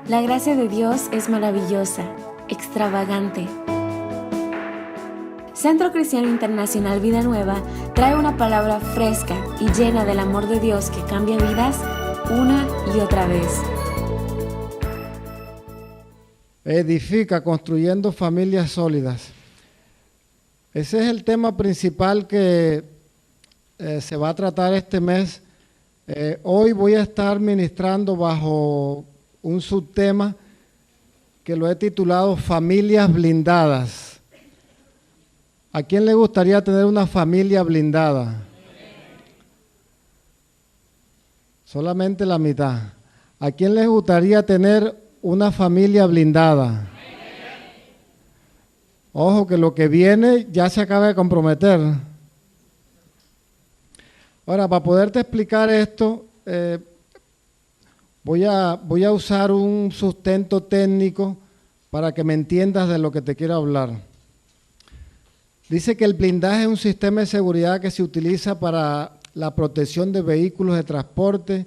La gracia de Dios es maravillosa, extravagante. Centro Cristiano Internacional Vida Nueva trae una palabra fresca y llena del amor de Dios que cambia vidas una y otra vez. Edifica, construyendo familias sólidas. Ese es el tema principal que se va a tratar este mes. Hoy voy a estar ministrando bajo un subtema que lo he titulado Familias Blindadas. ¿A quién le gustaría tener una familia blindada? Solamente la mitad. ¿A quién les gustaría tener una familia blindada? Ojo que lo que viene ya se acaba de comprometer. Ahora, para poderte explicar esto, voy a usar un sustento técnico para que me entiendas de lo que te quiero hablar. Dice que el blindaje es un sistema de seguridad que se utiliza para la protección de vehículos de transporte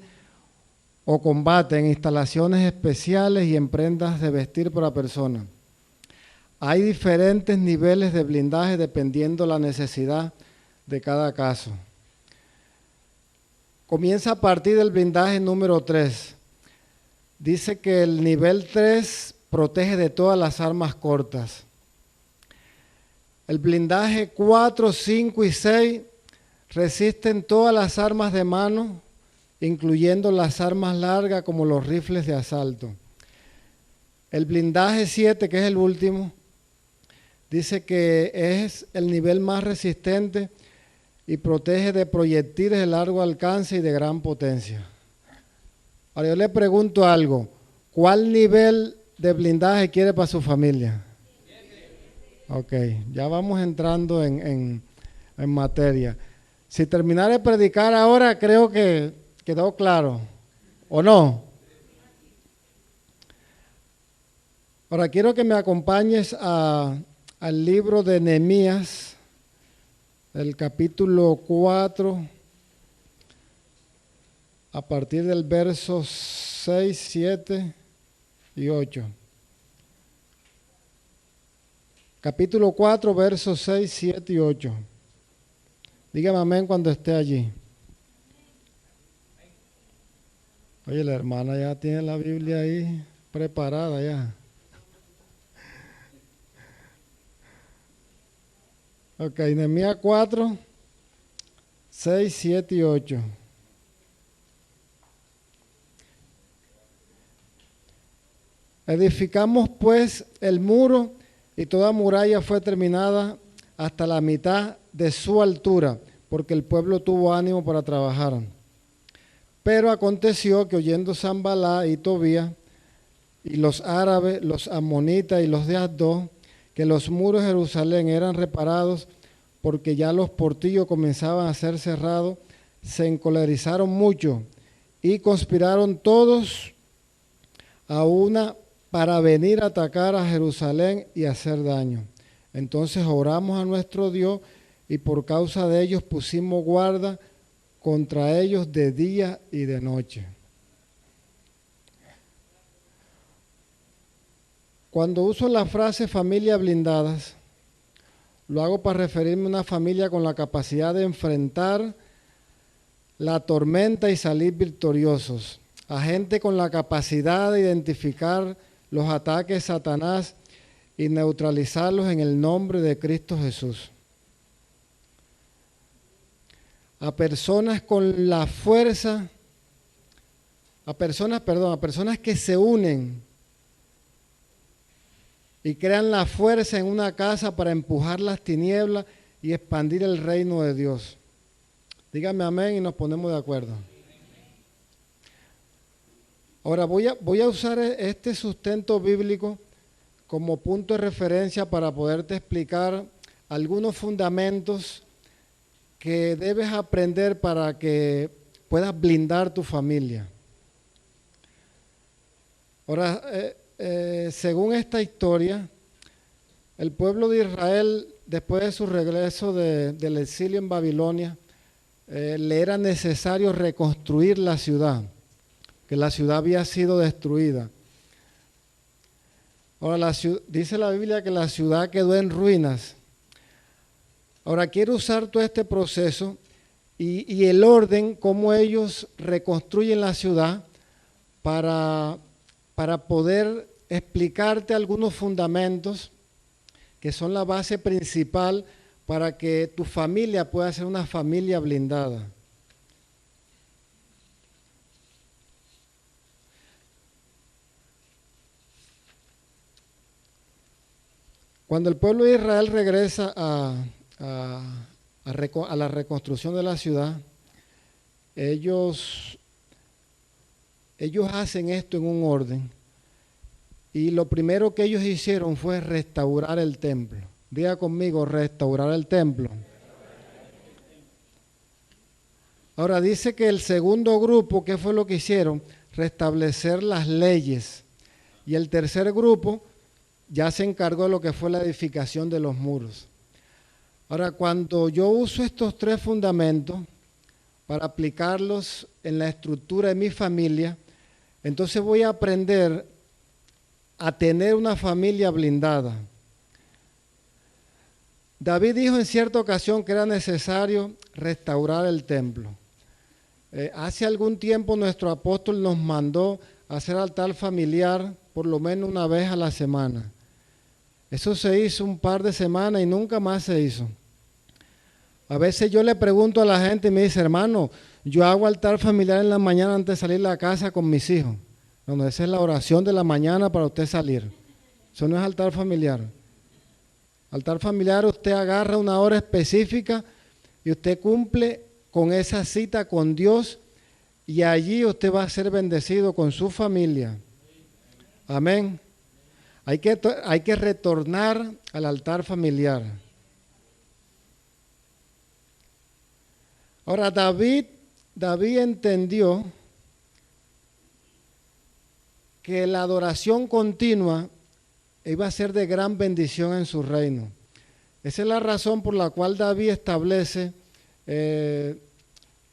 o combate en instalaciones especiales y en prendas de vestir para personas. Hay diferentes niveles de blindaje dependiendo la necesidad de cada caso. Comienza a partir del blindaje número 3. Dice que el nivel 3 protege de todas las armas cortas. El blindaje 4, 5 y 6 resisten todas las armas de mano, incluyendo las armas largas como los rifles de asalto. El blindaje 7, que es el último, dice que es el nivel más resistente y protege de proyectiles de largo alcance y de gran potencia. Ahora yo le pregunto algo, ¿cuál nivel de blindaje quiere para su familia? Ok, ya vamos entrando en materia. Si terminar de predicar ahora, creo que quedó claro, ¿o no? Ahora quiero que me acompañes al libro de Nehemías, el capítulo 4, a partir del verso 6, 7 y 8. Capítulo 4, versos 6, 7 y 8. Dígame amén cuando esté allí. Oye, la hermana ya tiene la Biblia ahí preparada ya. Ok, Nehemías 4, 6, 7 y 8. Edificamos pues el muro y toda muralla fue terminada hasta la mitad de su altura, porque el pueblo tuvo ánimo para trabajar. Pero aconteció que oyendo Sanballat y Tobías y los árabes, los amonitas y los de Asdod, que los muros de Jerusalén eran reparados porque ya los portillos comenzaban a ser cerrados, se encolerizaron mucho y conspiraron todos a una para venir a atacar a Jerusalén y hacer daño. Entonces oramos a nuestro Dios y por causa de ellos pusimos guarda contra ellos de día y de noche. Cuando uso la frase familia blindadas, lo hago para referirme a una familia con la capacidad de enfrentar la tormenta y salir victoriosos, a gente con la capacidad de identificar los ataques de Satanás y neutralizarlos en el nombre de Cristo Jesús. A personas con la fuerza, a personas que se unen y crean la fuerza en una casa para empujar las tinieblas y expandir el reino de Dios. Dígame amén y nos ponemos de acuerdo. Ahora voy a usar este sustento bíblico como punto de referencia para poderte explicar algunos fundamentos que debes aprender para que puedas blindar tu familia. Ahora, según esta historia, el pueblo de Israel, después de su regreso del exilio en Babilonia, le era necesario reconstruir la ciudad, que la ciudad había sido destruida. Ahora, dice la Biblia que la ciudad quedó en ruinas. Ahora, quiero usar todo este proceso y el orden, cómo ellos reconstruyen la ciudad para poder explicarte algunos fundamentos que son la base principal para que tu familia pueda ser una familia blindada. Cuando el pueblo de Israel regresa a la reconstrucción de la ciudad, ellos hacen esto en un orden. Y lo primero que ellos hicieron fue restaurar el templo. Diga conmigo, restaurar el templo. Ahora dice que el segundo grupo, ¿qué fue lo que hicieron? Restablecer las leyes. Y el tercer grupo ya se encargó de lo que fue la edificación de los muros. Ahora, cuando yo uso estos tres fundamentos para aplicarlos en la estructura de mi familia, entonces voy a aprender a tener una familia blindada. David dijo en cierta ocasión que era necesario restaurar el templo. Hace algún tiempo nuestro apóstol nos mandó a hacer altar familiar por lo menos una vez a la semana. Eso se hizo un par de semanas y nunca más se hizo. A veces yo le pregunto a la gente y me dice, hermano, yo hago altar familiar en la mañana antes de salir de la casa con mis hijos. No, esa es la oración de la mañana para usted salir. Eso no es altar familiar. Altar familiar, usted agarra una hora específica y usted cumple con esa cita con Dios y allí usted va a ser bendecido con su familia. Amén. Hay que retornar al altar familiar. Ahora, David entendió que la adoración continua iba a ser de gran bendición en su reino. Esa es la razón por la cual David establece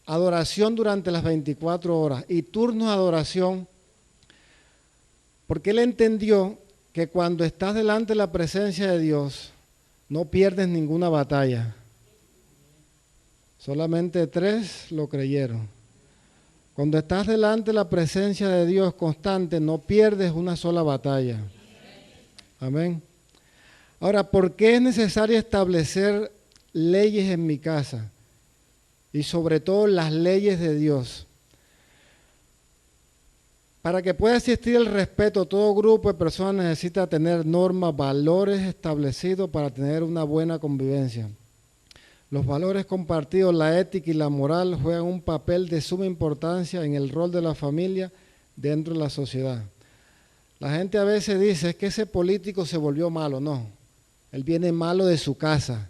adoración durante las 24 horas y turnos de adoración, porque él entendió que cuando estás delante de la presencia de Dios, no pierdes ninguna batalla. Solamente 3 lo creyeron. Cuando estás delante de la presencia de Dios constante, no pierdes una sola batalla. Amén. Ahora, ¿por qué es necesario establecer leyes en mi casa? Y sobre todo las leyes de Dios. Para que pueda existir el respeto, todo grupo de personas necesita tener normas, valores establecidos para tener una buena convivencia. Los valores compartidos, la ética y la moral juegan un papel de suma importancia en el rol de la familia dentro de la sociedad. La gente a veces dice, es que ese político se volvió malo. No, él viene malo de su casa.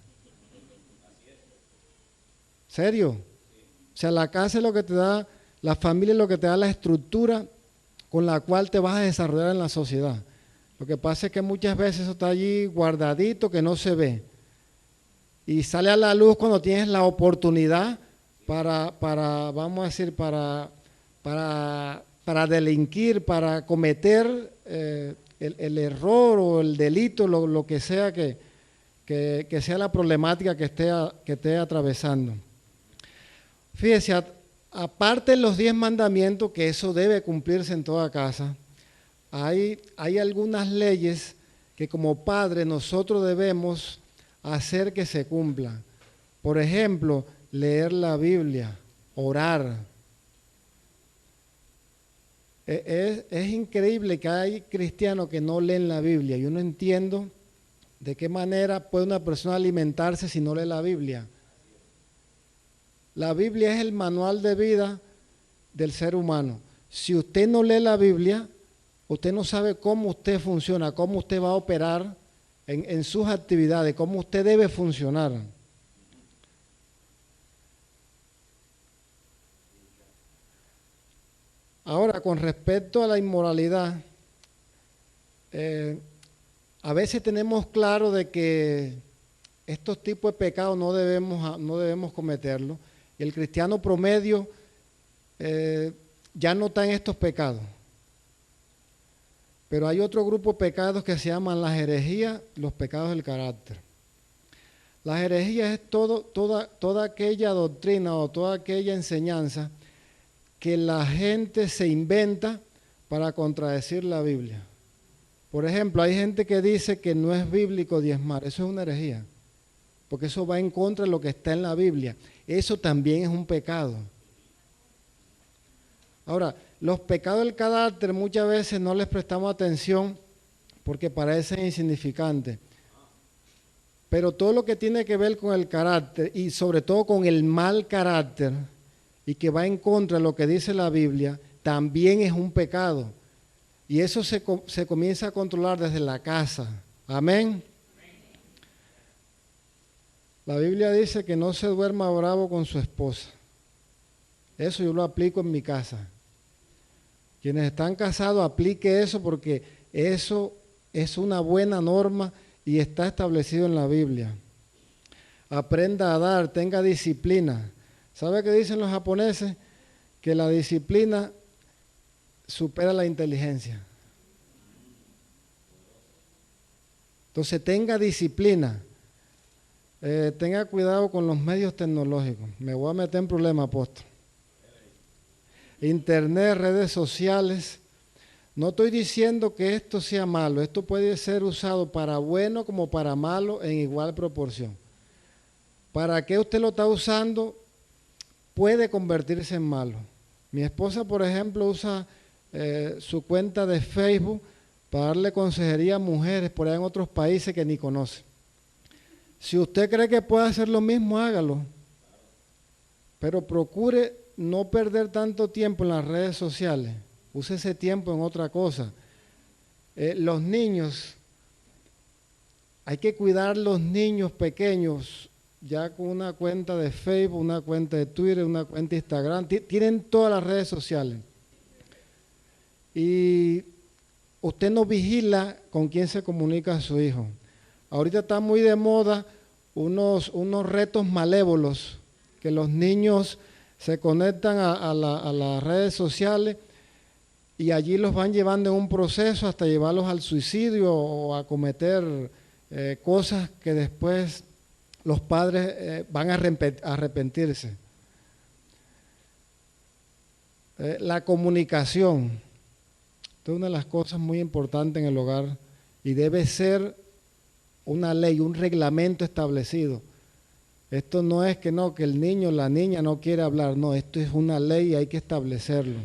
¿Serio? O sea, la casa es lo que te da, la familia es lo que te da la estructura con la cual te vas a desarrollar en la sociedad. Lo que pasa es que muchas veces eso está allí guardadito, que no se ve. Y sale a la luz cuando tienes la oportunidad para vamos a decir, para delinquir, para cometer el error o el delito, lo que sea que sea la problemática que esté atravesando. Fíjese, aparte de los 10 mandamientos, que eso debe cumplirse en toda casa, hay algunas leyes que como padres nosotros debemos hacer que se cumplan. Por ejemplo, leer la Biblia, orar. Es increíble que hay cristianos que no leen la Biblia. Yo no entiendo de qué manera puede una persona alimentarse si no lee la Biblia. La Biblia es el manual de vida del ser humano. Si usted no lee la Biblia, usted no sabe cómo usted funciona, cómo usted va a operar en sus actividades, cómo usted debe funcionar. Ahora, con respecto a la inmoralidad, a veces tenemos claro de que estos tipos de pecados no debemos cometerlos. Y el cristiano promedio ya no está en estos pecados. Pero hay otro grupo de pecados que se llaman las herejías, los pecados del carácter. Las herejías es toda aquella doctrina o toda aquella enseñanza que la gente se inventa para contradecir la Biblia. Por ejemplo, hay gente que dice que no es bíblico diezmar. Eso es una herejía, porque eso va en contra de lo que está en la Biblia. Eso también es un pecado. Ahora, los pecados del carácter muchas veces no les prestamos atención porque parecen insignificantes. Pero todo lo que tiene que ver con el carácter y sobre todo con el mal carácter y que va en contra de lo que dice la Biblia, también es un pecado. Y eso se comienza a controlar desde la casa. Amén. La Biblia dice que no se duerma bravo con su esposa. Eso yo lo aplico en mi casa. Quienes están casados, aplique eso porque eso es una buena norma y está establecido en la Biblia. Aprenda a dar, tenga disciplina. ¿Sabe qué dicen los japoneses? Que la disciplina supera la inteligencia. Entonces tenga disciplina. Tenga cuidado con los medios tecnológicos. Me voy a meter en problemas, apóstol. Internet, redes sociales. No estoy diciendo que esto sea malo. Esto puede ser usado para bueno como para malo en igual proporción. ¿Para qué usted lo está usando? Puede convertirse en malo. Mi esposa, por ejemplo, usa su cuenta de Facebook para darle consejería a mujeres por allá en otros países que ni conoce. Si usted cree que puede hacer lo mismo, hágalo. Pero procure no perder tanto tiempo en las redes sociales. Use ese tiempo en otra cosa. Los niños, hay que cuidar los niños pequeños ya con una cuenta de Facebook, una cuenta de Twitter, una cuenta de Instagram. Tienen todas las redes sociales. Y usted no vigila con quién se comunica a su hijo. Ahorita está muy de moda unos retos malévolos, que los niños se conectan a las redes sociales y allí los van llevando en un proceso hasta llevarlos al suicidio o a cometer cosas que después los padres van a arrepentirse. La comunicación. Esta es una de las cosas muy importantes en el hogar y debe ser una ley, un reglamento establecido. Esto no es que el niño o la niña no quiere hablar, no, esto es una ley y hay que establecerlo.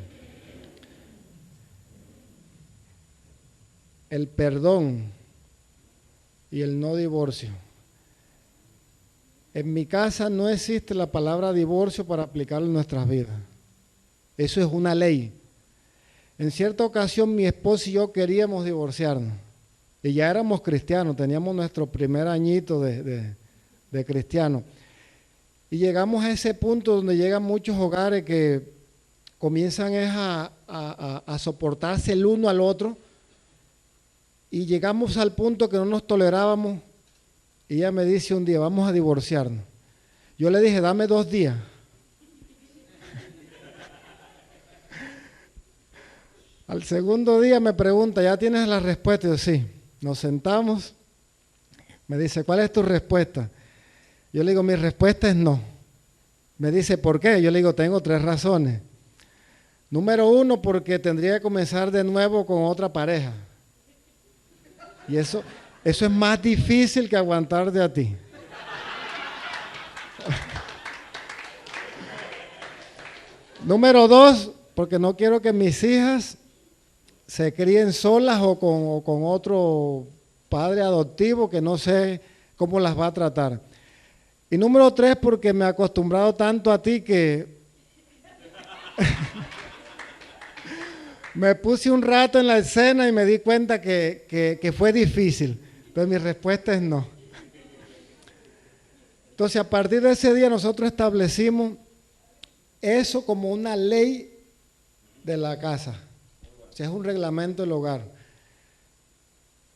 El perdón y el no divorcio. En mi casa no existe la palabra divorcio para aplicarlo en nuestras vidas. Eso es una ley. En cierta ocasión mi esposo y yo queríamos divorciarnos. Y ya éramos cristianos, teníamos nuestro primer añito de cristianos. Y llegamos a ese punto donde llegan muchos hogares que comienzan a soportarse el uno al otro. Y llegamos al punto que no nos tolerábamos. Y ella me dice un día, vamos a divorciarnos. Yo le dije, dame 2 días. Al segundo día me pregunta, ¿ya tienes la respuesta? Y yo, sí. Nos sentamos. Me dice, ¿cuál es tu respuesta? Yo le digo, mi respuesta es no. Me dice, ¿por qué? Yo le digo, tengo 3 razones. Número 1, porque tendría que comenzar de nuevo con otra pareja. Y eso es más difícil que aguantar de a ti. Número 2, porque no quiero que mis hijas se críen solas o con otro padre adoptivo que no sé cómo las va a tratar. Y número 3, porque me he acostumbrado tanto a ti que me puse un rato en la escena y me di cuenta que fue difícil. Pero mi respuesta es no. Entonces, a partir de ese día nosotros establecimos eso como una ley de la casa. O sea, es un reglamento del hogar.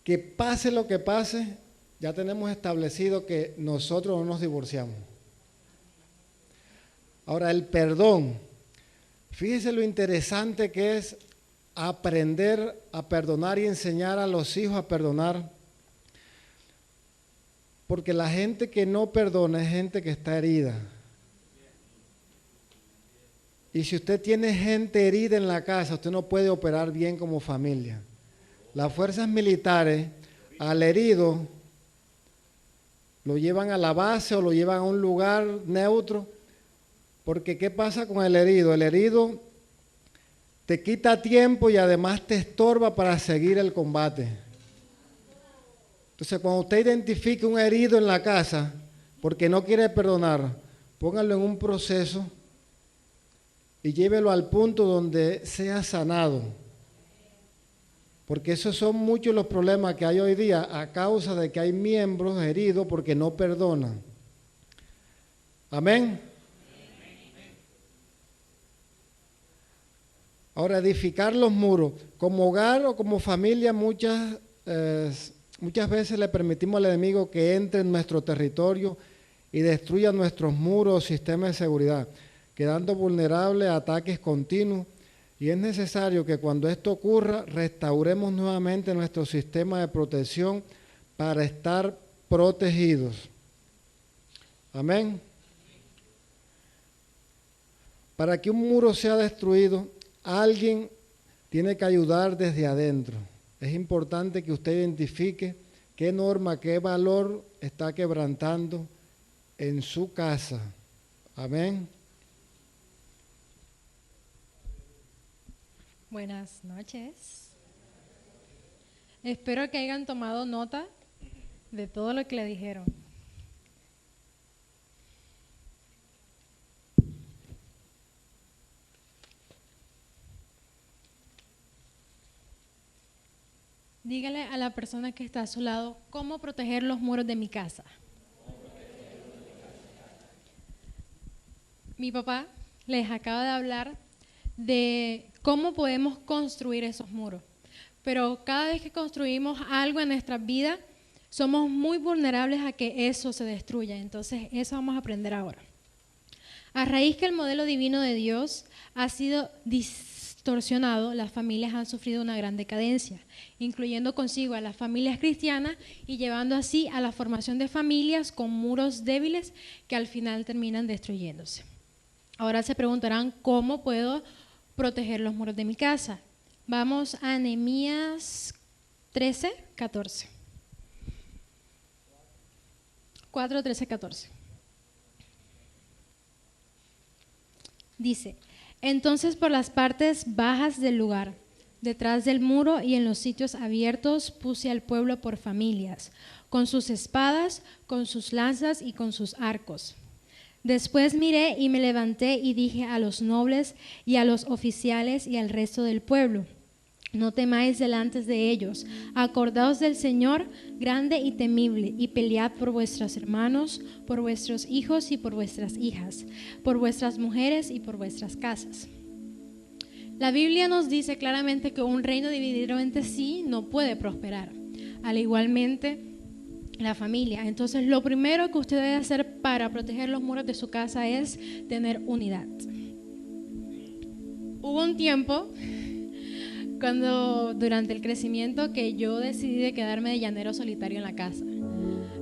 Que pase lo que pase, ya tenemos establecido que nosotros no nos divorciamos. Ahora, el perdón. Fíjese lo interesante que es aprender a perdonar y enseñar a los hijos a perdonar. Porque la gente que no perdona es gente que está herida. Y si usted tiene gente herida en la casa, usted no puede operar bien como familia. Las fuerzas militares, al herido, lo llevan a la base o lo llevan a un lugar neutro. Porque ¿qué pasa con el herido? El herido te quita tiempo y además te estorba para seguir el combate. Entonces, cuando usted identifique un herido en la casa porque no quiere perdonar, póngalo en un proceso y llévelo al punto donde sea sanado. Porque esos son muchos los problemas que hay hoy día a causa de que hay miembros heridos porque no perdonan. Amén. Ahora, edificar los muros. Como hogar o como familia, muchas veces le permitimos al enemigo que entre en nuestro territorio y destruya nuestros muros o sistemas de seguridad, quedando vulnerables a ataques continuos. Y es necesario que cuando esto ocurra, restauremos nuevamente nuestro sistema de protección para estar protegidos. Amén. Para que un muro sea destruido, alguien tiene que ayudar desde adentro. Es importante que usted identifique qué norma, qué valor está quebrantando en su casa. Amén. Buenas noches. Espero que hayan tomado nota de todo lo que le dijeron. Dígale a la persona que está a su lado, ¿cómo proteger los muros de mi casa? Mi papá les acaba de hablar de cómo podemos construir esos muros. Pero cada vez que construimos algo en nuestras vidas, somos muy vulnerables a que eso se destruya. Entonces, eso vamos a aprender ahora. A raíz que el modelo divino de Dios ha sido distorsionado, las familias han sufrido una gran decadencia, incluyendo consigo a las familias cristianas y llevando así a la formación de familias con muros débiles que al final terminan destruyéndose. Ahora se preguntarán, ¿cómo puedo proteger los muros de mi casa? Vamos a Nehemías 13, 14. 4, 13, 14. Dice, entonces por las partes bajas del lugar, detrás del muro y en los sitios abiertos, puse al pueblo por familias, con sus espadas, con sus lanzas y con sus arcos. Después miré y me levanté y dije a los nobles y a los oficiales y al resto del pueblo, no temáis delante de ellos, acordaos del Señor grande y temible, y pelead por vuestros hermanos, por vuestros hijos y por vuestras hijas, por vuestras mujeres y por vuestras casas. La Biblia nos dice claramente que un reino dividido entre sí no puede prosperar, al igualmente la familia. Entonces, lo primero que usted debe hacer para proteger los muros de su casa es tener unidad. Hubo un tiempo cuando durante el crecimiento que yo decidí de quedarme de llanero solitario en la casa.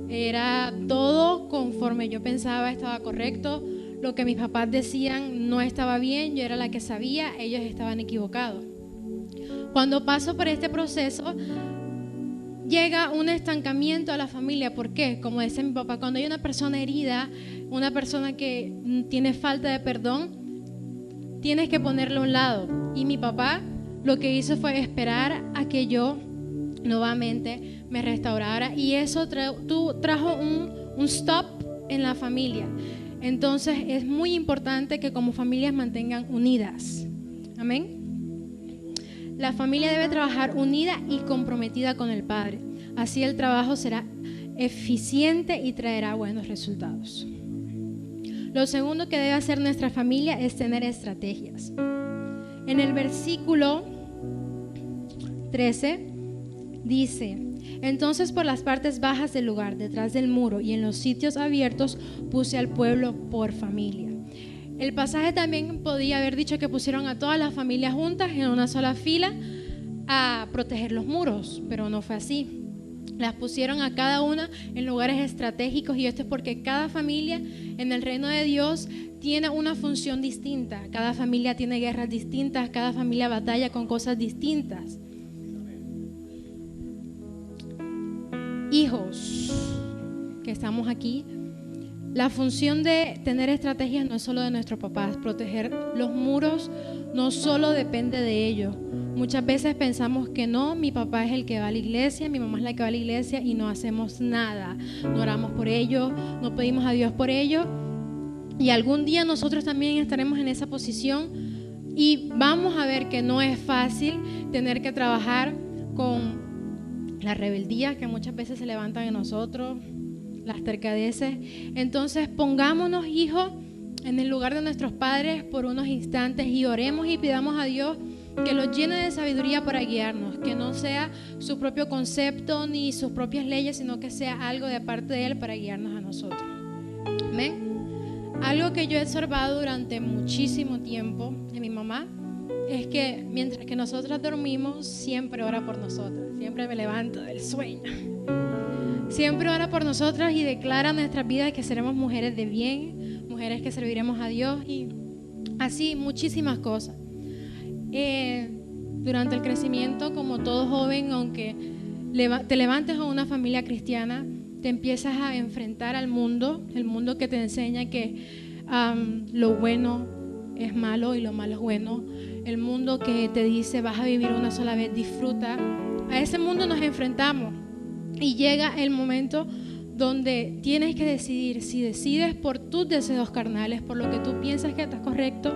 Era todo conforme yo pensaba estaba correcto, lo que mis papás decían no estaba bien, yo era la que sabía, ellos estaban equivocados. Cuando paso por este proceso, llega un estancamiento a la familia. ¿Por qué? Como decía mi papá, cuando hay una persona herida, una persona que tiene falta de perdón, tienes que ponerlo a un lado. Y mi papá lo que hizo fue esperar a que yo nuevamente me restaurara, y eso trajo un stop en la familia. Entonces es muy importante que como familias mantengan unidas. Amén. La familia debe trabajar unida y comprometida con el Padre. Así el trabajo será eficiente y traerá buenos resultados. Lo segundo que debe hacer nuestra familia es tener estrategias. En el versículo 13 dice, entonces por las partes bajas del lugar, detrás del muro y en los sitios abiertos, puse al pueblo por familia. El pasaje también podía haber dicho que pusieron a todas las familias juntas en una sola fila a proteger los muros, pero no fue así. Las pusieron a cada una en lugares estratégicos, y esto es porque cada familia en el reino de Dios tiene una función distinta. Cada familia tiene guerras distintas, cada familia batalla con cosas distintas. Hijos que estamos aquí, la función de tener estrategias no es solo de nuestros papás. Proteger los muros no solo depende de ellos. Muchas veces pensamos que no, mi papá es el que va a la iglesia, mi mamá es la que va a la iglesia, y no hacemos nada. No oramos por ellos, no pedimos a Dios por ellos. Y algún día nosotros también estaremos en esa posición, y vamos a ver que no es fácil tener que trabajar con la rebeldía que muchas veces se levantan en nosotros, las tercadeces. Entonces pongámonos, hijos, en el lugar de nuestros padres por unos instantes y oremos y pidamos a Dios que los llene de sabiduría para guiarnos, que no sea su propio concepto ni sus propias leyes, sino que sea algo de parte de Él para guiarnos a nosotros. Amén. Algo que yo he observado durante muchísimo tiempo de mi mamá es que mientras que nosotras dormimos, siempre ora por nosotras. Siempre me levanto del sueño. Siempre ora por nosotras y declara en nuestras vidas que seremos mujeres de bien, mujeres que serviremos a Dios, y así muchísimas cosas. Durante el crecimiento, como todo joven, aunque te levantes a una familia cristiana, te empiezas a enfrentar al mundo, el mundo que te enseña que lo bueno es malo y lo malo es bueno, el mundo que te dice vas a vivir una sola vez, disfruta. A ese mundo nos enfrentamos, y llega el momento donde tienes que decidir si decides por tus deseos carnales, por lo que tú piensas que está correcto,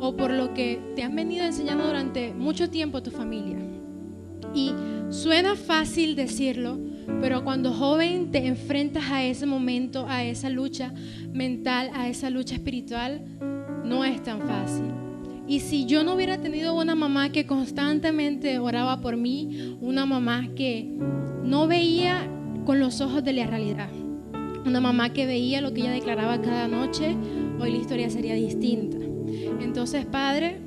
o por lo que te han venido enseñando durante mucho tiempo tu familia. Y suena fácil decirlo, pero cuando joven te enfrentas a ese momento, a esa lucha mental, a esa lucha espiritual, no es tan fácil. Y si yo no hubiera tenido una mamá que constantemente oraba por mí, una mamá que no veía con los ojos de la realidad, una mamá que veía lo que ella declaraba cada noche, hoy la historia sería distinta. Entonces, Padre,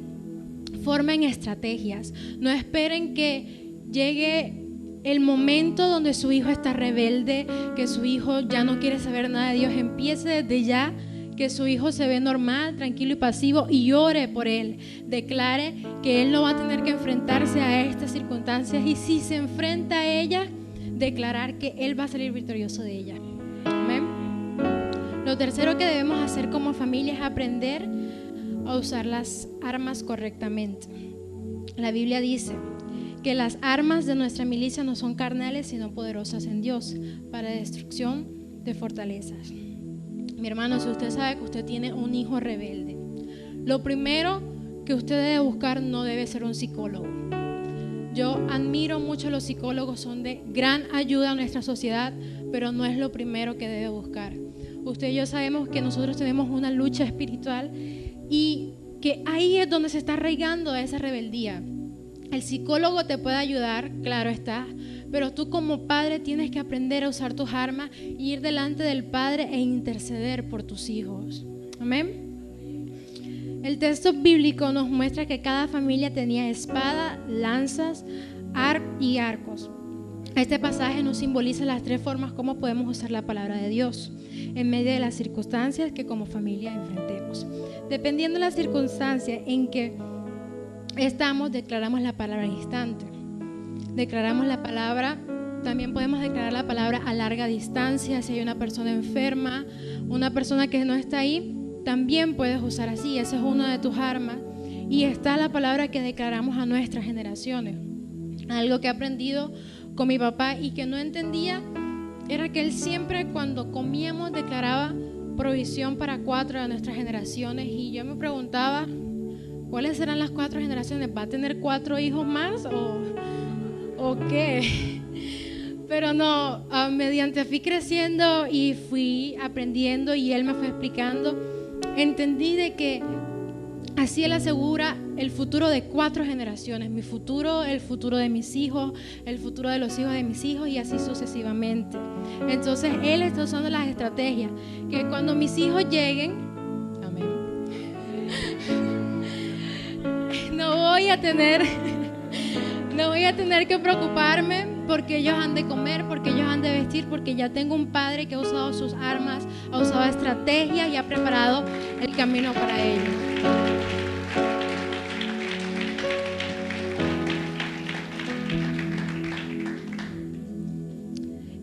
formen estrategias. No esperen que llegue el momento donde su hijo está rebelde, que su hijo ya no quiere saber nada de Dios. Empiece desde ya, que su hijo se ve normal, tranquilo y pasivo, y ore por él. Declare que él no va a tener que enfrentarse a estas circunstancias, y si se enfrenta a ellas, declarar que él va a salir victorioso de ellas. Amén. Lo tercero que debemos hacer como familia es aprender a usar las armas correctamente. La Biblia dice que las armas de nuestra milicia no son carnales, sino poderosas en Dios para destrucción de fortalezas. Mi hermano, si usted sabe que usted tiene un hijo rebelde, lo primero que usted debe buscar no debe ser un psicólogo. Yo admiro mucho a los psicólogos, son de gran ayuda a nuestra sociedad, pero no es lo primero que debe buscar. Usted y yo sabemos que nosotros tenemos una lucha espiritual, y que ahí es donde se está arraigando esa rebeldía. El psicólogo te puede ayudar, claro está, pero tú como padre tienes que aprender a usar tus armas y ir delante del Padre e interceder por tus hijos. Amén. El texto bíblico nos muestra que cada familia tenía espada, lanzas y arcos. Este pasaje nos simboliza las tres formas como podemos usar la palabra de Dios en medio de las circunstancias que como familia enfrentemos. Dependiendo de las circunstancias en que estamos, declaramos la palabra al instante. Declaramos la palabra, también podemos declarar la palabra a larga distancia. Si hay una persona enferma, una persona que no está ahí, también puedes usar así. Esa es una de tus armas. Y está la palabra que declaramos a nuestras generaciones. Algo que he aprendido con mi papá y que no entendía era que él siempre, cuando comíamos, declaraba provisión para 4 de nuestras generaciones, y yo me preguntaba, ¿cuáles serán las 4 generaciones? ¿Va a tener 4 hijos más o qué? Pero no, mediante fui creciendo y fui aprendiendo y él me fue explicando, entendí de que así él asegura el futuro de 4 generaciones, mi futuro, el futuro de mis hijos, el futuro de los hijos de mis hijos, y así sucesivamente. Entonces él está usando las estrategias que cuando mis hijos lleguen, amén, voy a tener que preocuparme porque ellos han de comer, porque ellos han de vestir, porque ya tengo un padre que ha usado sus armas, ha usado estrategias y ha preparado el camino para ellos.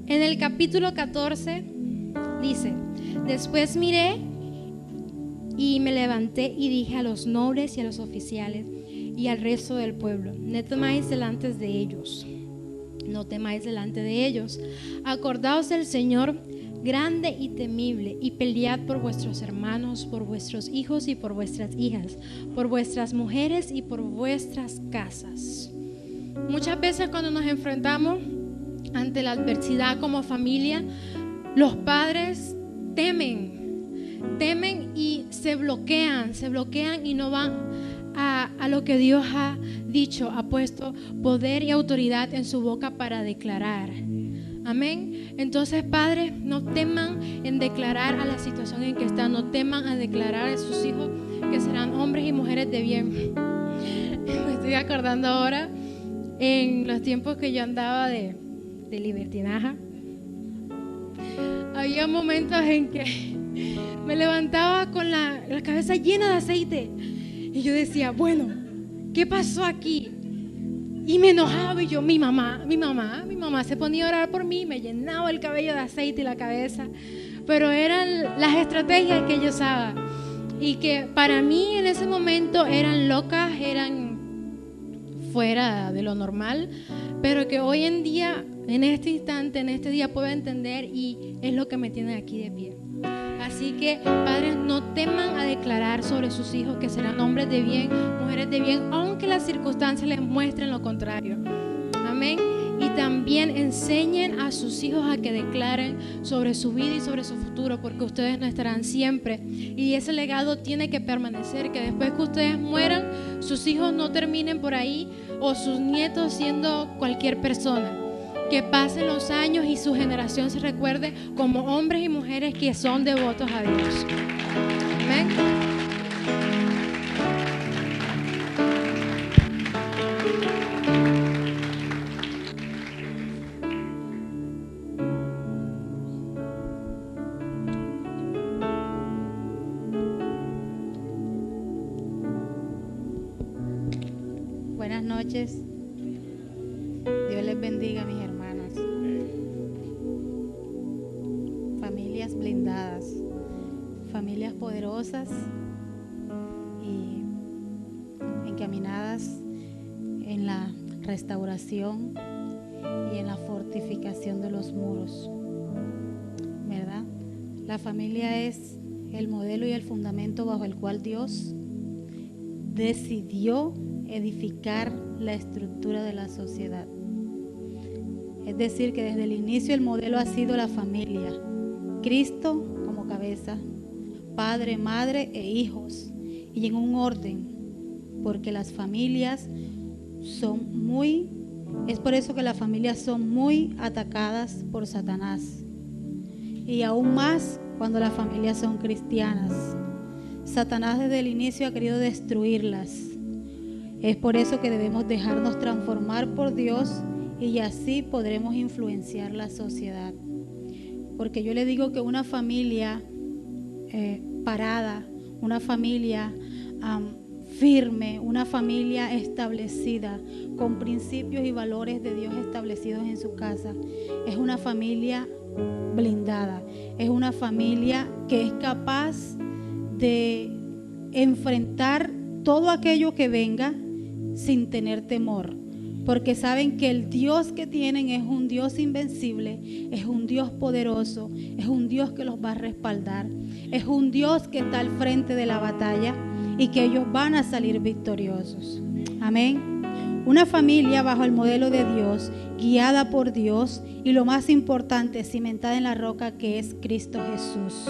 En el capítulo 14 dice: después miré y me levanté y dije a los nobles y a los oficiales y al resto del pueblo: no temáis delante de ellos, no temáis delante de ellos. Acordaos del Señor grande y temible, y pelead por vuestros hermanos, por vuestros hijos y por vuestras hijas, por vuestras mujeres y por vuestras casas. Muchas veces cuando nos enfrentamos ante la adversidad como familia, los padres temen y se bloquean y no van a lo que Dios ha dicho, ha puesto poder y autoridad en su boca para declarar. Amén. Entonces, padres, no teman en declarar a la situación en que están, no teman a declarar a sus hijos que serán hombres y mujeres de bien. Me estoy acordando ahora en los tiempos que yo andaba de libertinaja. Había momentos en que me levantaba con la cabeza llena de aceite y yo decía, bueno, ¿qué pasó aquí? Y me enojaba y yo, mi mamá se ponía a orar por mí, me llenaba el cabello de aceite y la cabeza, pero eran las estrategias que yo usaba y que para mí en ese momento eran locas, eran fuera de lo normal, pero que hoy en día, en este instante, en este día puedo entender y es lo que me tiene aquí de pie. Así que, padres, no teman a declarar sobre sus hijos que serán hombres de bien, mujeres de bien, aunque las circunstancias les muestren lo contrario. Amén. Y también enseñen a sus hijos a que declaren sobre su vida y sobre su futuro, porque ustedes no estarán siempre. Y ese legado tiene que permanecer, que después que ustedes mueran, sus hijos no terminen por ahí o sus nietos siendo cualquier persona. Que pasen los años y su generación se recuerde como hombres y mujeres que son devotos a Dios. Amén. Buenas noches. Dios les bendiga, mis hermanos. Familias blindadas, familias poderosas y encaminadas en la restauración y en la fortificación de los muros, ¿verdad? La familia es el modelo y el fundamento bajo el cual Dios decidió edificar la estructura de la sociedad. Es decir, que desde el inicio el modelo ha sido la familia. Cristo como cabeza, padre, madre e hijos, y en un orden, porque las familias es por eso que las familias son muy atacadas por Satanás, y aún más cuando las familias son cristianas. Satanás desde el inicio ha querido destruirlas. Es por eso que debemos dejarnos transformar por Dios y así podremos influenciar la sociedad. Porque yo le digo que una familia parada, una familia firme, una familia establecida, con principios y valores de Dios establecidos en su casa, es una familia blindada, es una familia que es capaz de enfrentar todo aquello que venga sin tener temor. Porque saben que el Dios que tienen es un Dios invencible, es un Dios poderoso, es un Dios que los va a respaldar, es un Dios que está al frente de la batalla y que ellos van a salir victoriosos. Amén. Una familia bajo el modelo de Dios, guiada por Dios y lo más importante, cimentada en la roca que es Cristo Jesús.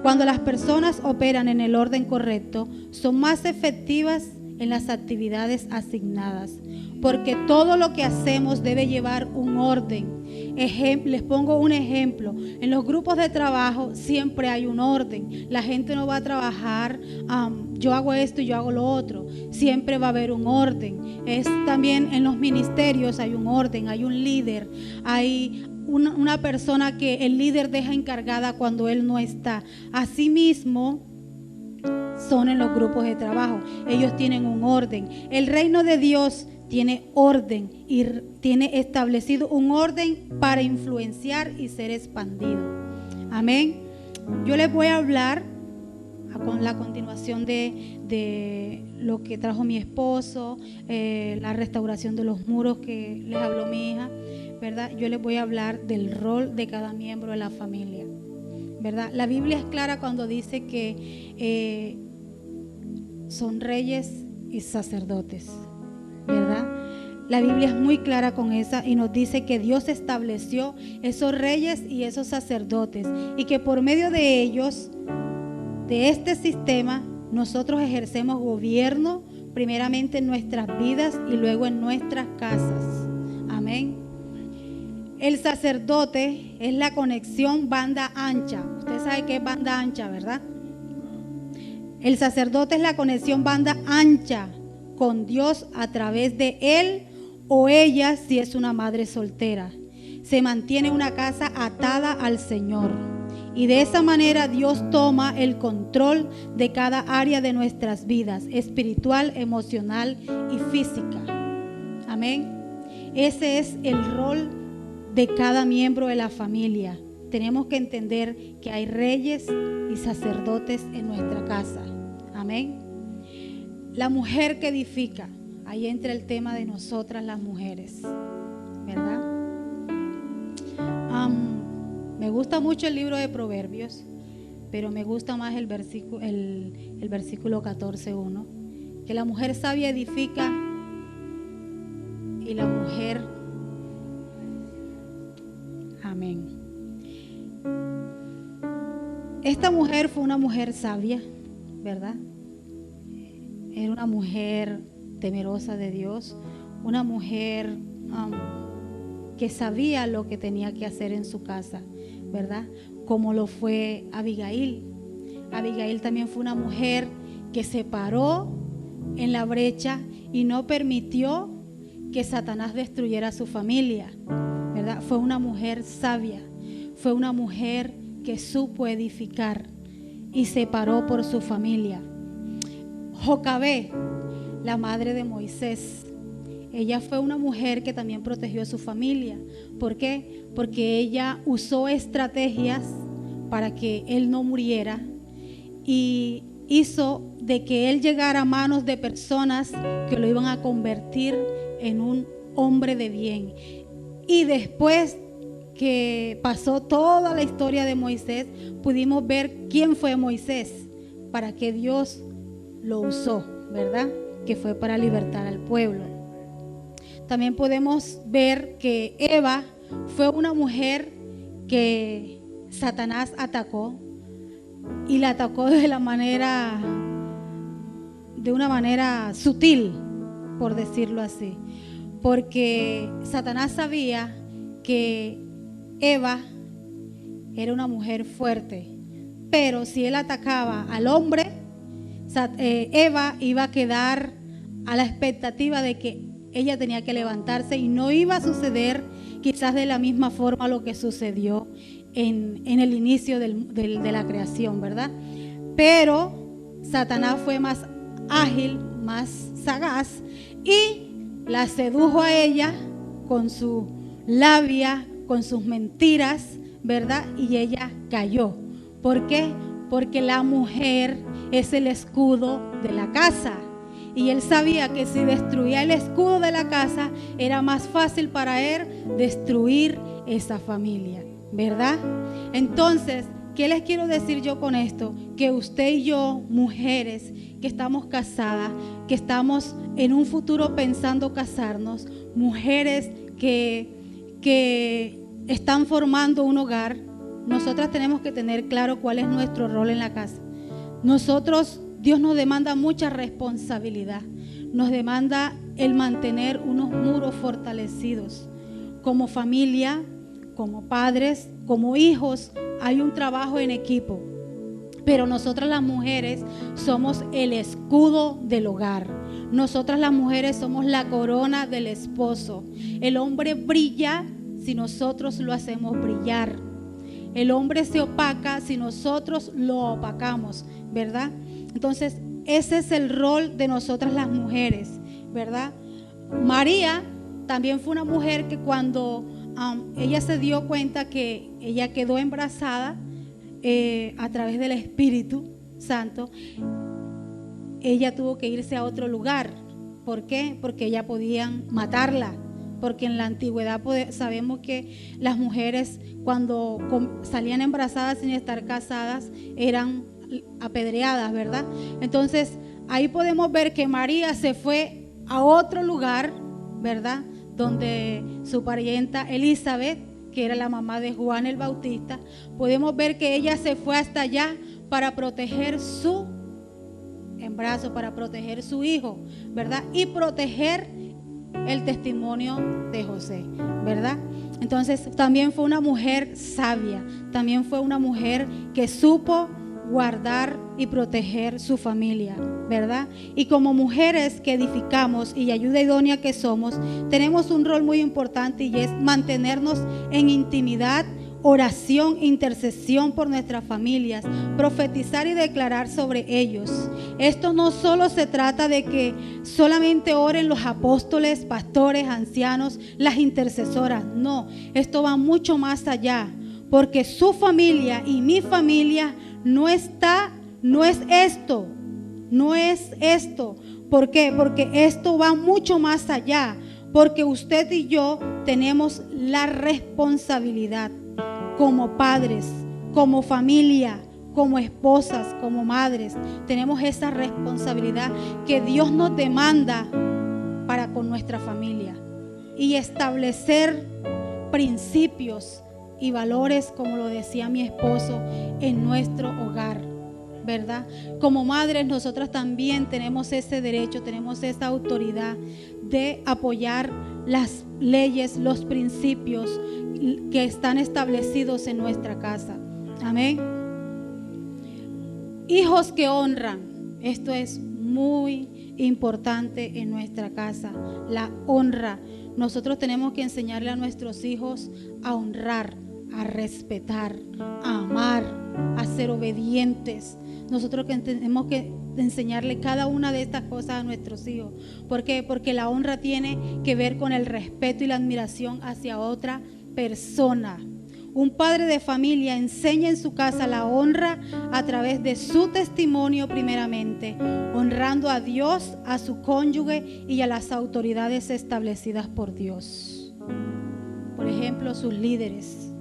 Cuando las personas operan en el orden correcto, son más efectivas en las actividades asignadas, porque todo lo que hacemos debe llevar un orden. Les pongo un ejemplo. En los grupos de trabajo siempre hay un orden. La gente no va a trabajar, yo hago esto y yo hago lo otro. Siempre va a haber un orden. Es también en los ministerios hay un orden, hay un líder, hay una persona que el líder deja encargada cuando él no está. Asimismo, son en los grupos de trabajo. Ellos tienen un orden. El reino de Dios tiene orden y tiene establecido un orden para influenciar y ser expandido. Amén. Yo les voy a hablar con la continuación de lo que trajo mi esposo, la restauración de los muros que les habló mi hija, ¿verdad? Yo les voy a hablar del rol de cada miembro de la familia, ¿verdad? La Biblia es clara cuando dice que son reyes y sacerdotes, ¿verdad? La Biblia es muy clara con esa y nos dice que Dios estableció esos reyes y esos sacerdotes y que por medio de ellos, de este sistema, nosotros ejercemos gobierno primeramente en nuestras vidas y luego en nuestras casas. Amén. El sacerdote es la conexión banda ancha. Usted sabe qué es banda ancha, ¿verdad? El sacerdote es la conexión banda ancha con Dios a través de él o ella si es una madre soltera. Se mantiene una casa atada al Señor y de esa manera Dios toma el control de cada área de nuestras vidas, espiritual, emocional y física. Amén. Ese es el rol de cada miembro de la familia. Tenemos que entender que hay reyes y sacerdotes en nuestra casa. Amén. La mujer que edifica, ahí entra el tema de nosotras las mujeres, ¿verdad? Me gusta mucho el libro de Proverbios, pero me gusta más el versículo 14:1, que la mujer sabia edifica y la mujer, amén. Esta mujer fue una mujer sabia, ¿verdad? Era una mujer temerosa de Dios, una mujer que sabía lo que tenía que hacer en su casa, ¿verdad? Como lo fue Abigail. Abigail también fue una mujer que se paró en la brecha y no permitió que Satanás destruyera su familia, ¿verdad? Fue una mujer sabia, fue una mujer que supo edificar y se paró por su familia. Jocabé, la madre de Moisés, ella fue una mujer que también protegió a su familia. ¿Por qué? Porque ella usó estrategias para que él no muriera y hizo de que él llegara a manos de personas que lo iban a convertir en un hombre de bien. Y después que pasó toda la historia de Moisés, pudimos ver quién fue Moisés, para que Dios lo usó, ¿verdad? Que fue para libertar al pueblo. También podemos ver que Eva fue una mujer que Satanás atacó y la atacó de una manera sutil, por decirlo así, porque Satanás sabía que Eva era una mujer fuerte, pero si él atacaba al hombre, Eva iba a quedar a la expectativa de que ella tenía que levantarse y no iba a suceder quizás de la misma forma lo que sucedió en el inicio de la creación, ¿verdad? Pero Satanás fue más ágil, más sagaz y la sedujo a ella con su labia, con sus mentiras, ¿verdad? Y ella cayó. ¿Por qué? Porque la mujer es el escudo de la casa. Y él sabía que si destruía el escudo de la casa, era más fácil para él destruir esa familia, ¿verdad? Entonces, ¿qué les quiero decir yo con esto? Que usted y yo, mujeres que estamos casadas, que estamos en un futuro pensando casarnos, mujeres que están formando un hogar, nosotras tenemos que tener claro cuál es nuestro rol en la casa. Dios nos demanda mucha responsabilidad. nos demanda el mantener unos muros fortalecidos. Como familia, como padres, como hijos, hay un trabajo en equipo. Pero nosotras las mujeres somos el escudo del hogar. Nosotras las mujeres somos la corona del esposo. El hombre brilla si nosotros lo hacemos brillar. El hombre se opaca si nosotros lo opacamos, ¿verdad? Entonces, ese es el rol de nosotras las mujeres, ¿verdad? María también fue una mujer que cuando ella se dio cuenta que ella quedó embarazada a través del Espíritu Santo, ella tuvo que irse a otro lugar. ¿Por qué? Porque ya podían matarla. Porque en la antigüedad sabemos que las mujeres cuando salían embarazadas sin estar casadas eran apedreadas, ¿verdad? Entonces ahí podemos ver que María se fue a otro lugar, ¿verdad? Donde su parienta Elizabeth, que era la mamá de Juan el Bautista, podemos ver que ella se fue hasta allá para proteger su embarazo, para proteger su hijo, ¿verdad? Y proteger el testimonio de José, ¿verdad? Entonces también fue una mujer sabia, también fue una mujer que supo guardar y proteger su familia, ¿verdad? Y como mujeres que edificamos y ayuda idónea que somos, tenemos un rol muy importante y es mantenernos en intimidad, oración, intercesión por nuestras familias, profetizar y declarar sobre ellos. Esto no solo se trata de que solamente oren los apóstoles, pastores, ancianos, las intercesoras. No, esto va mucho más allá, porque su familia y mi familia no es esto. ¿Por qué? Porque esto va mucho más allá, porque usted y yo tenemos la responsabilidad como padres, como familia, como esposas, como madres. Tenemos esa responsabilidad que Dios nos demanda para con nuestra familia y establecer principios y valores, como lo decía mi esposo, en nuestro hogar, ¿verdad? Como madres nosotras también tenemos ese derecho, tenemos esa autoridad de apoyar las leyes, los principios que están establecidos en nuestra casa. Amén. Hijos que honran. Esto es muy importante en nuestra casa. La honra. Nosotros tenemos que enseñarle a nuestros hijos a honrar, a respetar, a amar, a ser obedientes. Nosotros tenemos que enseñarle cada una de estas cosas a nuestros hijos. ¿Por qué? Porque la honra tiene que ver con el respeto y la admiración hacia otra persona. Un padre de familia enseña en su casa la honra a través de su testimonio primeramente, honrando a Dios, a su cónyuge y a las autoridades establecidas por Dios. Por ejemplo, sus líderes.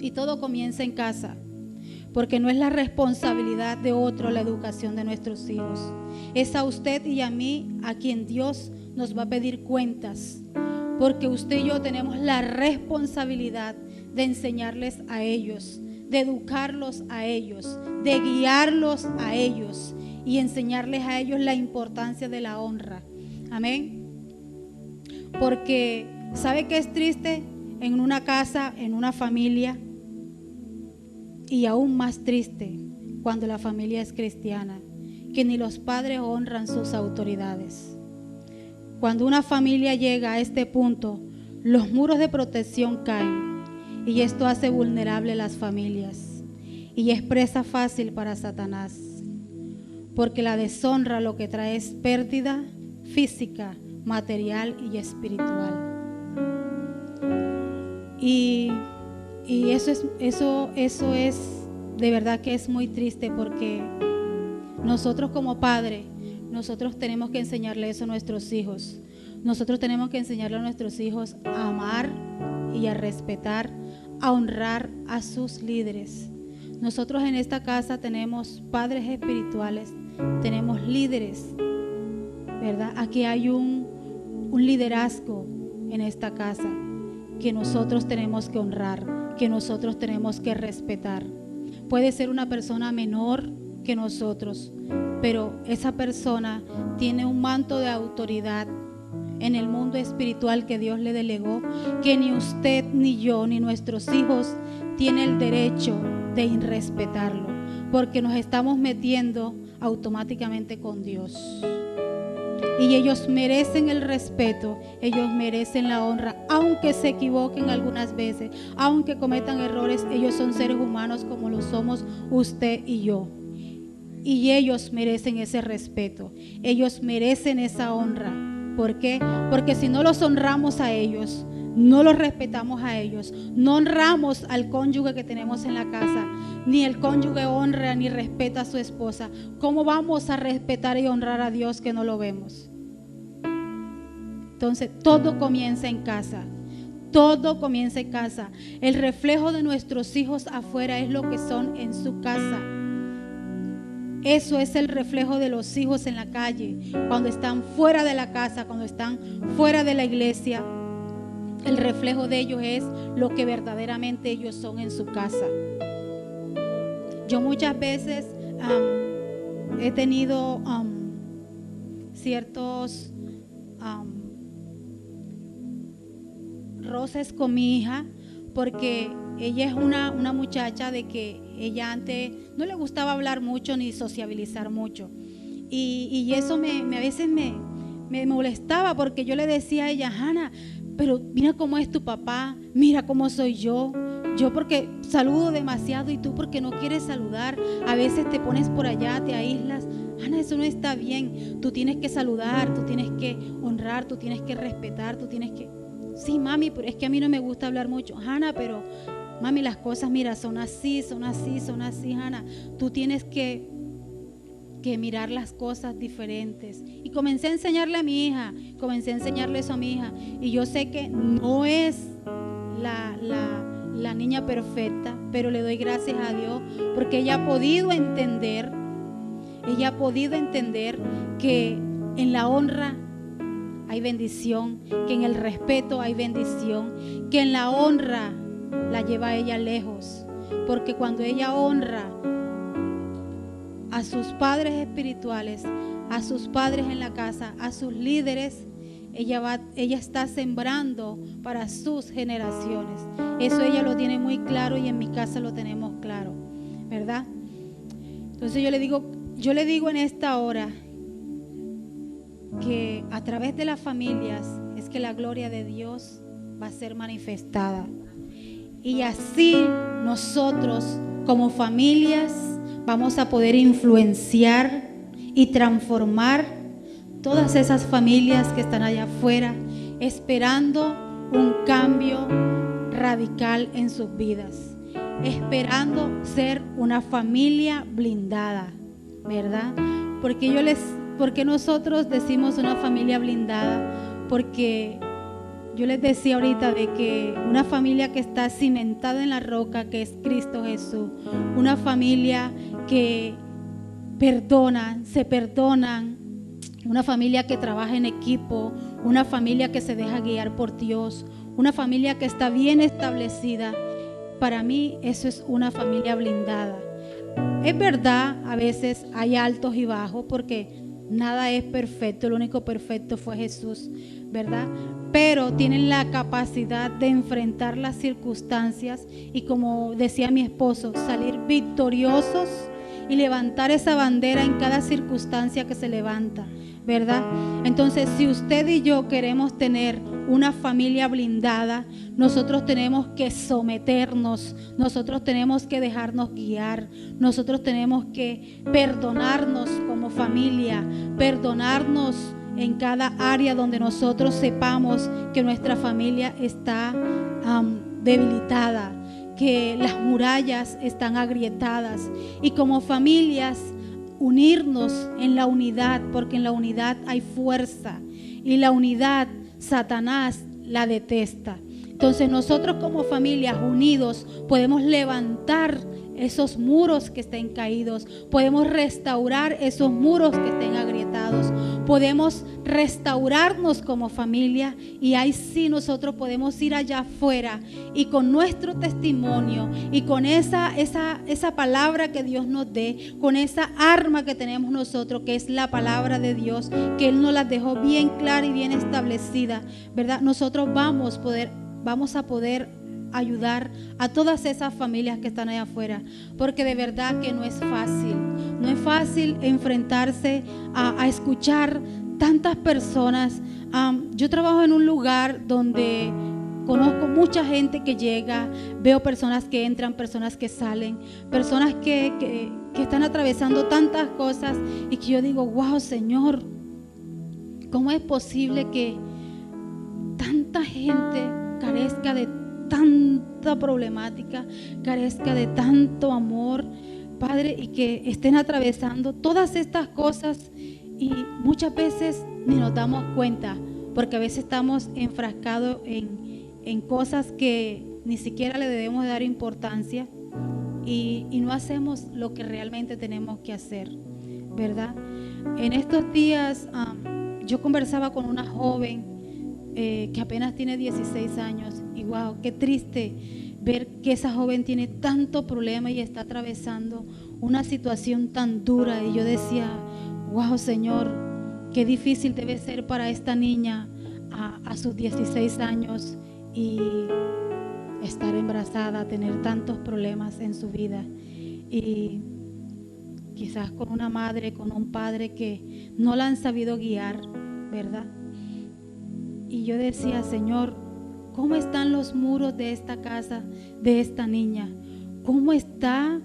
Y todo comienza en casa, porque no es la responsabilidad de otro la educación de nuestros hijos. Es a usted y a mí a quien Dios nos va a pedir cuentas, porque usted y yo tenemos la responsabilidad de enseñarles a ellos, de educarlos a ellos, de guiarlos a ellos y enseñarles a ellos la importancia de la honra. Amén. Porque ¿sabe qué es triste en una casa, en una familia? Y aún más triste cuando la familia es cristiana, que ni los padres honran sus autoridades. Cuando una familia llega a este punto, los muros de protección caen y esto hace vulnerable las familias y es presa fácil para Satanás, porque la deshonra lo que trae es pérdida física, material y espiritual. Y eso es de verdad que es muy triste, porque nosotros como padres, nosotros tenemos que enseñarle eso a nuestros hijos. Nosotros tenemos que enseñarle a nuestros hijos a amar y a respetar, a honrar a sus líderes. Nosotros en esta casa tenemos padres espirituales, tenemos líderes, ¿verdad? Aquí hay un liderazgo en esta casa que nosotros tenemos que honrar, que nosotros tenemos que respetar. Puede ser una persona menor que nosotros, pero esa persona tiene un manto de autoridad en el mundo espiritual que Dios le delegó, que ni usted, ni yo, ni nuestros hijos tienen el derecho de irrespetarlo, porque nos estamos metiendo automáticamente con Dios. Y ellos merecen el respeto, ellos merecen la honra, aunque se equivoquen algunas veces, aunque cometan errores, ellos son seres humanos como lo somos usted y yo. Y ellos merecen ese respeto, ellos merecen esa honra. ¿Por qué? Porque si no los honramos a ellos, no los respetamos a ellos, no honramos al cónyuge que tenemos en la casa, ni el cónyuge honra ni respeta a su esposa, ¿cómo vamos a respetar y honrar a Dios que no lo vemos? Entonces todo comienza en casa, todo comienza en casa. El reflejo de nuestros hijos afuera es lo que son en su casa. Eso es el reflejo de los hijos en la calle, cuando están fuera de la casa, cuando están fuera de la iglesia. El reflejo de ellos es lo que verdaderamente ellos son en su casa. Yo muchas veces he tenido ciertos roces con mi hija, porque ella es una muchacha de que ella antes no le gustaba hablar mucho ni sociabilizar mucho. Y eso a veces me molestaba, porque yo le decía a ella: Hannah, pero mira cómo es tu papá, mira cómo soy yo. Yo porque saludo demasiado y tú porque no quieres saludar. A veces te pones por allá, te aíslas. Hannah, eso no está bien. Tú tienes que saludar, tú tienes que honrar, tú tienes que respetar, tú tienes que... Sí, mami, pero es que a mí no me gusta hablar mucho. Hannah, pero mami, las cosas, mira, son así, Hannah. Tú tienes que mirar las cosas diferentes. Y comencé a enseñarle a mi hija, comencé a enseñarle eso a mi hija. Y yo sé que no es la niña perfecta, pero le doy gracias a Dios porque ella ha podido entender que en la honra hay bendición, que en el respeto hay bendición, que en la honra la lleva a ella lejos, porque cuando ella honra a sus padres espirituales, a sus padres en la casa, a sus líderes, ella está sembrando para sus generaciones. Eso ella lo tiene muy claro y en mi casa lo tenemos claro, ¿verdad? Entonces yo le digo en esta hora que a través de las familias es que la gloria de Dios va a ser manifestada. Y así nosotros como familias vamos a poder influenciar y transformar todas esas familias que están allá afuera esperando un cambio radical en sus vidas, esperando ser una familia blindada, ¿verdad? Porque nosotros decimos una familia blindada, porque yo les decía ahorita de que una familia que está cimentada en la roca, que es Cristo Jesús, una familia que se perdonan, una familia que trabaja en equipo, una familia que se deja guiar por Dios, una familia que está bien establecida. Para mí eso es una familia blindada. Es verdad, a veces hay altos y bajos porque nada es perfecto, lo único perfecto fue Jesús, ¿verdad? Pero tienen la capacidad de enfrentar las circunstancias y, como decía mi esposo, salir victoriosos y levantar esa bandera en cada circunstancia que se levanta, ¿verdad? Entonces, si usted y yo queremos tener una familia blindada, nosotros tenemos que someternos, nosotros tenemos que dejarnos guiar, nosotros tenemos que perdonarnos como familia, perdonarnos en cada área donde nosotros sepamos que nuestra familia está debilitada, que las murallas están agrietadas, y como familias unirnos en la unidad, porque en la unidad hay fuerza y la unidad Satanás la detesta. Entonces nosotros como familias unidos podemos levantar esos muros que estén caídos, podemos restaurar esos muros que estén agrietados, podemos restaurarnos como familia, y ahí sí nosotros podemos ir allá afuera y con nuestro testimonio y con esa palabra que Dios nos dé, con esa arma que tenemos nosotros, que es la palabra de Dios, que Él nos la dejó bien clara y bien establecida, ¿verdad? Nosotros vamos a poder ayudar a todas esas familias que están allá afuera, porque de verdad que no es fácil enfrentarse a escuchar tantas personas. Yo trabajo en un lugar donde conozco mucha gente que llega, veo personas que entran, personas que salen, personas que están atravesando tantas cosas, y que yo digo, wow, Señor, ¿cómo es posible que tanta gente carezca de tanta problemática, carezca de tanto amor, Padre, y que estén atravesando todas estas cosas y muchas veces ni nos damos cuenta, porque a veces estamos enfrascados en cosas que ni siquiera le debemos dar importancia y no hacemos lo que realmente tenemos que hacer, ¿verdad? En estos días yo conversaba con una joven que apenas tiene 16 años, y wow, qué triste ver que esa joven tiene tanto problema y está atravesando una situación tan dura. Y yo decía, wow, Señor, qué difícil debe ser para esta niña a sus 16 años y estar embarazada, tener tantos problemas en su vida, y quizás con una madre, con un padre que no la han sabido guiar, ¿verdad? Y yo decía, Señor, ¿cómo están los muros de esta casa, de esta niña? ¿Cómo está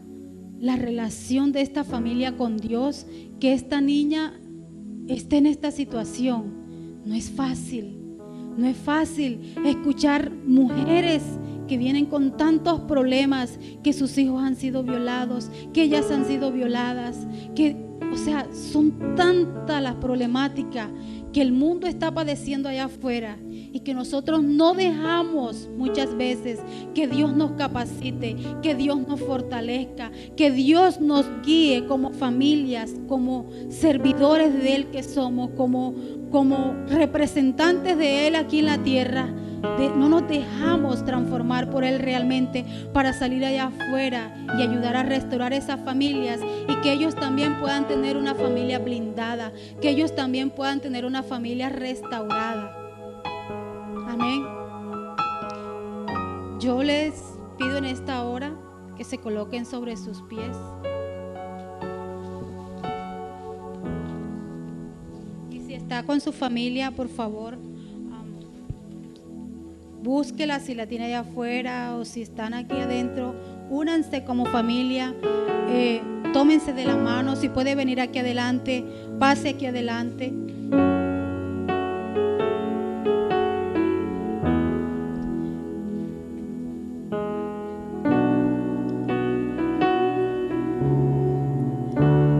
la relación de esta familia con Dios? Que esta niña esté en esta situación. No es fácil escuchar mujeres que vienen con tantos problemas, que sus hijos han sido violados, que ellas han sido violadas, son tantas las problemáticas que el mundo está padeciendo allá afuera, y que nosotros no dejamos muchas veces que Dios nos capacite, que Dios nos fortalezca, que Dios nos guíe como familias, como servidores de Él que somos, como representantes de Él aquí en la tierra. No nos dejamos transformar por Él realmente para salir allá afuera y ayudar a restaurar esas familias, y que ellos también puedan tener una familia blindada, que ellos también puedan tener una familia restaurada. Amén. Yo les pido en esta hora que se coloquen sobre sus pies. Y si está con su familia, por favor, búsquela si la tiene allá afuera, o si están aquí adentro, únanse como familia, tómense de la mano. Si puede venir aquí adelante, pase aquí adelante.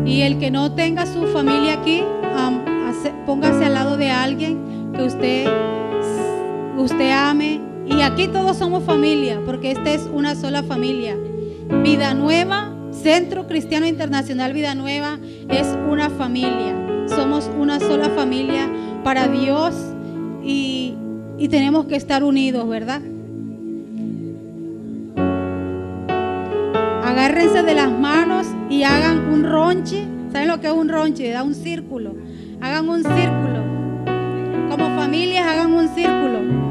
Y el que no tenga su familia aquí, póngase al lado de alguien que usted ame. Y aquí todos somos familia, porque esta es una sola familia. Vida Nueva, Centro Cristiano Internacional Vida Nueva, es una familia. Somos una sola familia para Dios, y tenemos que estar unidos, ¿verdad? Agárrense de las manos y hagan un ronche. ¿Saben lo que es un ronche? Da un círculo. Hagan un círculo. Como familias hagan un círculo.